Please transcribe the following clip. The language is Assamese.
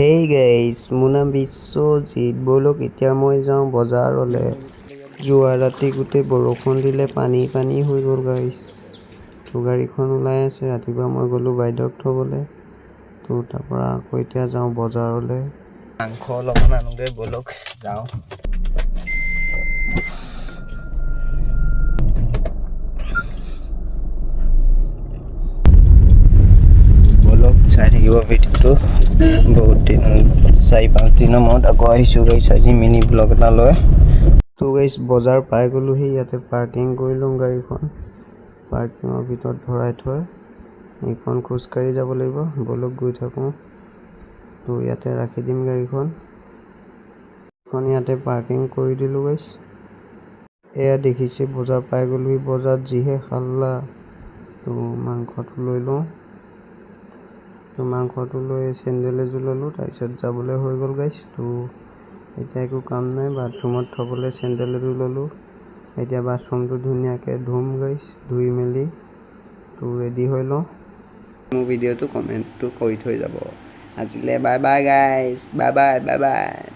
হেই গাইজ, মোৰ নাম বিশ্বজিৎ। ব'লক এতিয়া মই যাওঁ বজাৰলৈ। যোৱা ৰাতি গোটেই বৰষুণ দিলে, পানী হৈ গ'ল গাইজ। তো গাড়ীখন ওলাই আছে। ৰাতিপুৱা মই গ'লোঁ বাইদেউক থ'বলৈ। তো তাৰপৰা আকৌ এতিয়া যাওঁ বজাৰলৈ। মাংস অলপমান আনোগৈ, ব'লক যাওঁ। ব'লক চাই থাকিব ভিডিঅ'টো। বহুত দিন 4-5 দিনৰ মূৰত আকৌ আহিছোঁ গাইছ, আজি মিনি ব্লগ এটা লৈ। তো গাইছ বজাৰ পাই গ'লোহি। ইয়াতে পাৰ্কিং কৰি লওঁ গাড়ীখন। পাৰ্কিঙৰ ভিতৰত ভৰাই থৈ এইখন খোজকাঢ়ি যাব লাগিব। ব'লক গৈ থাকোঁ। তো ইয়াতে ৰাখি দিম গাড়ীখন। ইয়াতে পাৰ্কিং কৰি দিলোঁ গাইছ। এয়া দেখিছে বজাৰ পাই গ'লোহি। বজাৰত যিহে খাল্লা। তো মাংসটো লৈ লওঁ। তো মাংসটো লৈ চেণ্ডেল এযোৰ ল'লোঁ। তাৰপিছত যাবলৈ হৈ গ'ল গাইছ। তো এতিয়া একো কাম নাই, বাথৰুমত থ'বলৈ চেণ্ডেল এযোৰ ল'লোঁ। এতিয়া বাথৰুমটো ধুনীয়াকৈ ধুম গাইছ। ধুই মেলি তো ৰেডি হৈ লওঁ। মোৰ ভিডিঅ'টো কমেণ্টটো কৰি থৈ যাব। আজিলৈ বাই বাই গাইছ, বাই বাই।